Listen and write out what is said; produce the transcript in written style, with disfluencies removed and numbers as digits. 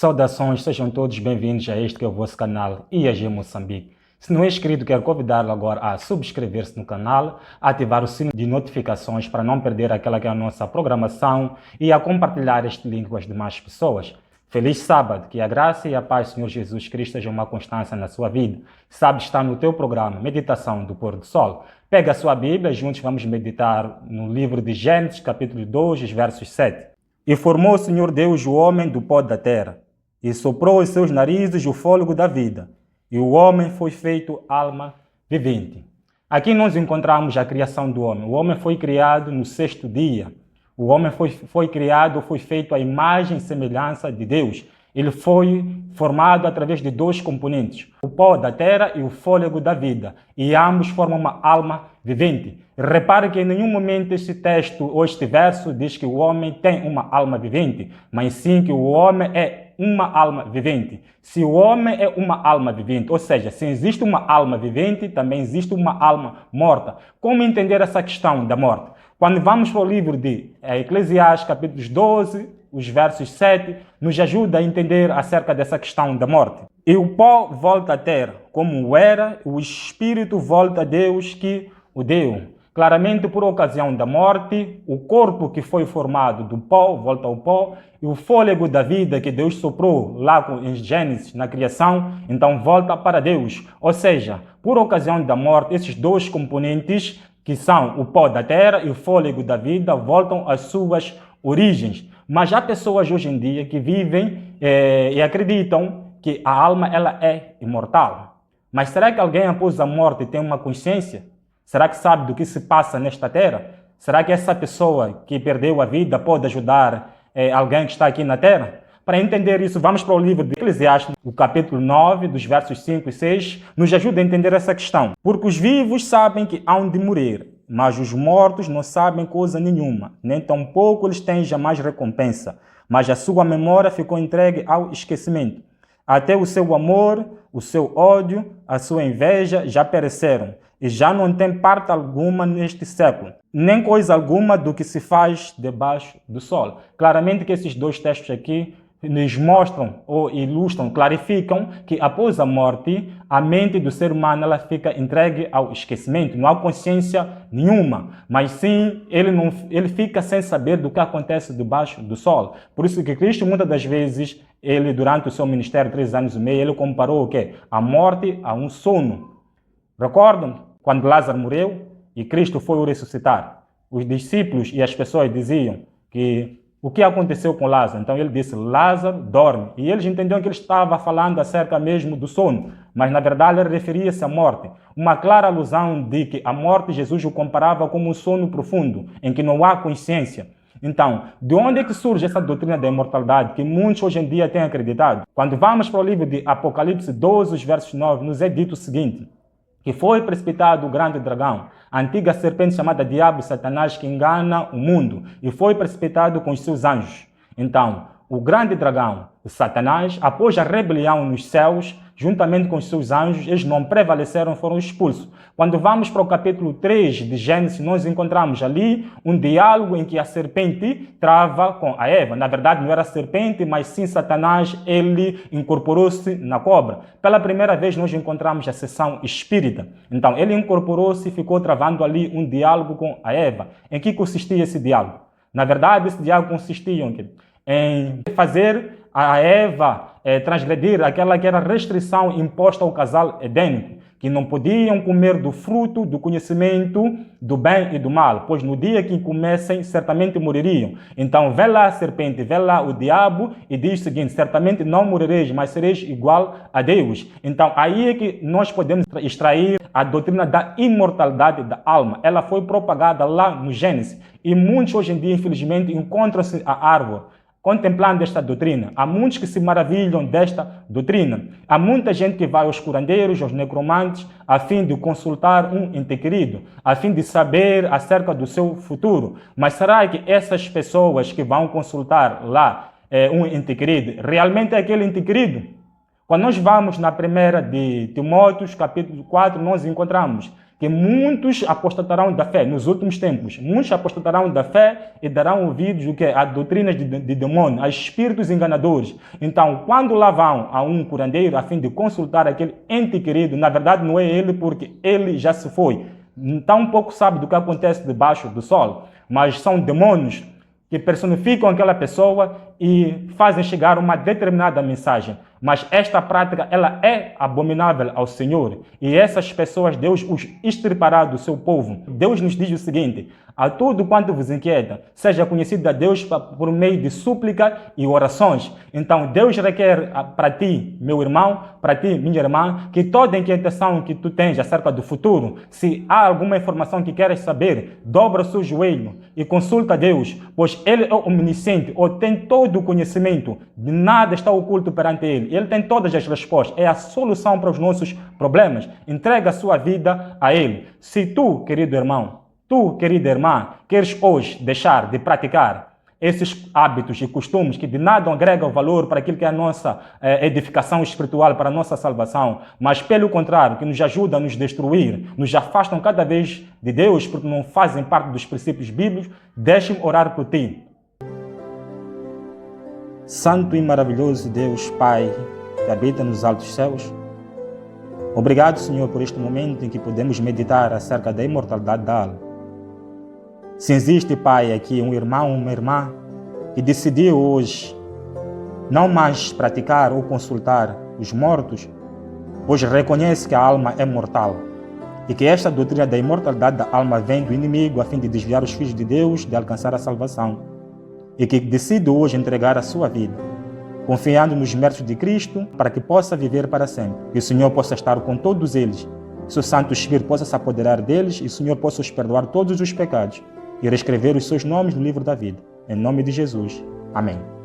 Saudações, sejam todos bem-vindos a este que é o vosso canal IAG Moçambique. Se não é inscrito, quero convidá-lo agora a subscrever-se no canal, a ativar o sino de notificações para não perder aquela que é a nossa programação e a compartilhar este link com as demais pessoas. Feliz sábado, que a graça e a paz do Senhor Jesus Cristo sejam uma constância na sua vida. Sabe, está no teu programa Meditação do Pôr do Sol. Pega a sua Bíblia, juntos vamos meditar no livro de Gênesis, capítulo 2, versos 7. E formou o Senhor Deus o homem do pó da terra, e soprou em seus narizes o fôlego da vida, e o homem foi feito alma vivente. Aqui nós encontramos a criação do homem. O homem foi criado no sexto dia. O homem foi feito à imagem e semelhança de Deus. Ele foi formado através de dois componentes, o pó da terra e o fôlego da vida, e ambos formam uma alma vivente. Repare que em nenhum momento este texto ou este verso diz que o homem tem uma alma vivente, mas sim que o homem é uma alma vivente. Se o homem é uma alma vivente, ou seja, se existe uma alma vivente, também existe uma alma morta. Como entender essa questão da morte? Quando vamos para o livro de Eclesiastes, capítulos 12, os versos 7, nos ajuda a entender acerca dessa questão da morte. E o pó volta à terra, como era, o espírito volta a Deus que o deu. Claramente, por ocasião da morte, o corpo que foi formado do pó volta ao pó, e o fôlego da vida que Deus soprou lá em Gênesis, na criação, então volta para Deus. Ou seja, por ocasião da morte, esses dois componentes, que são o pó da terra e o fôlego da vida, voltam às suas origens. Mas há pessoas hoje em dia que vivem e acreditam que a alma ela é imortal. Mas será que alguém após a morte tem uma consciência? Será que sabe do que se passa nesta terra? Será que essa pessoa que perdeu a vida pode ajudar alguém que está aqui na terra? Para entender isso, vamos para o livro de Eclesiastes, o capítulo 9, dos versos 5 e 6, nos ajuda a entender essa questão. Porque os vivos sabem que hão de morrer, mas os mortos não sabem coisa nenhuma, nem tampouco eles têm jamais recompensa, mas a sua memória ficou entregue ao esquecimento. Até o seu amor, o seu ódio, a sua inveja já pereceram, e já não tem parte alguma neste século, nem coisa alguma do que se faz debaixo do sol. Claramente que esses dois textos aqui nos mostram ou ilustram, clarificam que após a morte, a mente do ser humano ela fica entregue ao esquecimento, não há consciência nenhuma, mas sim ele fica sem saber do que acontece debaixo do sol. Por isso que Cristo muitas das vezes, ele durante o seu ministério, 3 anos e meio, ele comparou o quê? A morte a um sono. Recordam quando Lázaro morreu e Cristo foi o ressuscitar? Os discípulos e as pessoas diziam que o que aconteceu com Lázaro? Então ele disse, Lázaro dorme. E eles entendiam que ele estava falando acerca mesmo do sono, mas na verdade ele referia-se à morte. Uma clara alusão de que a morte Jesus o comparava como um sono profundo, em que não há consciência. Então, de onde é que surge essa doutrina da imortalidade que muitos hoje em dia têm acreditado? Quando vamos para o livro de Apocalipse 12, os versos 9, nos é dito o seguinte, que foi precipitado o grande dragão, a antiga serpente chamada Diabo e Satanás, que engana o mundo, e foi precipitado com os seus anjos. Então, o grande dragão, o Satanás, após a rebelião nos céus, juntamente com os seus anjos, eles não prevaleceram, foram expulsos. Quando vamos para o capítulo 3 de Gênesis, nós encontramos ali um diálogo em que a serpente trava com a Eva. Na verdade, não era a serpente, mas sim Satanás, ele incorporou-se na cobra. Pela primeira vez, nós encontramos a sessão espírita. Então, ele incorporou-se e ficou travando ali um diálogo com a Eva. Em que consistia esse diálogo? Na verdade, esse diálogo consistia em fazer a Eva transgredir aquela que era a restrição imposta ao casal edênico, que não podiam comer do fruto do conhecimento do bem e do mal, pois no dia que comessem, certamente morreriam. Então, vê lá a serpente, vê lá o diabo e diz o seguinte, certamente não morrereis, mas sereis igual a Deus. Então, aí é que nós podemos extrair a doutrina da imortalidade da alma. Ela foi propagada lá no Gênesis e muitos hoje em dia, infelizmente, encontram-se à árvore, contemplando esta doutrina. Há muitos que se maravilham desta doutrina. Há muita gente que vai aos curandeiros, aos necromantes, a fim de consultar um ente querido, a fim de saber acerca do seu futuro. Mas será que essas pessoas que vão consultar lá um ente querido, realmente é aquele ente querido? Quando nós vamos na primeira de Timóteo, capítulo 4, nós encontramos que muitos apostatarão da fé nos últimos tempos. Muitos apostatarão da fé e darão ouvidos a doutrinas de demônio, a espíritos enganadores. Então, quando lá vão a um curandeiro a fim de consultar aquele ente querido, na verdade não é ele, porque ele já se foi. Tão pouco sabe do que acontece debaixo do sol, mas são demônios que personificam aquela pessoa e fazem chegar uma determinada mensagem. Mas esta prática, ela é abominável ao Senhor. E essas pessoas, Deus os extirpará do seu povo. Deus nos diz o seguinte: a tudo quanto vos inquieta, seja conhecido a Deus por meio de súplica e orações. Então, Deus requer para ti, meu irmão, para ti, minha irmã, que toda inquietação que tu tens acerca do futuro, se há alguma informação que queres saber, dobra o seu joelho e consulta a Deus, pois Ele é omnisciente, ou tem todo o conhecimento, de nada está oculto perante Ele. Ele tem todas as respostas, é a solução para os nossos problemas. Entrega a sua vida a Ele. Se tu, querido irmão, tu, querida irmã, queres hoje deixar de praticar esses hábitos e costumes que de nada agregam valor para aquilo que é a nossa edificação espiritual, para a nossa salvação, mas pelo contrário, que nos ajudam a nos destruir, nos afastam cada vez de Deus, porque não fazem parte dos princípios bíblicos, deixe-me orar por ti. Santo e maravilhoso Deus, Pai, que habita nos altos céus, obrigado, Senhor, por este momento em que podemos meditar acerca da imortalidade da alma. Se existe, Pai, aqui um irmão ou uma irmã que decidiu hoje não mais praticar ou consultar os mortos, pois reconhece que a alma é mortal e que esta doutrina da imortalidade da alma vem do inimigo a fim de desviar os filhos de Deus de alcançar a salvação, e que decide hoje entregar a sua vida, confiando nos méritos de Cristo para que possa viver para sempre. Que o Senhor possa estar com todos eles, que o Santo Espírito possa se apoderar deles e o Senhor possa os perdoar todos os pecados e reescrever os seus nomes no livro da vida. Em nome de Jesus. Amém.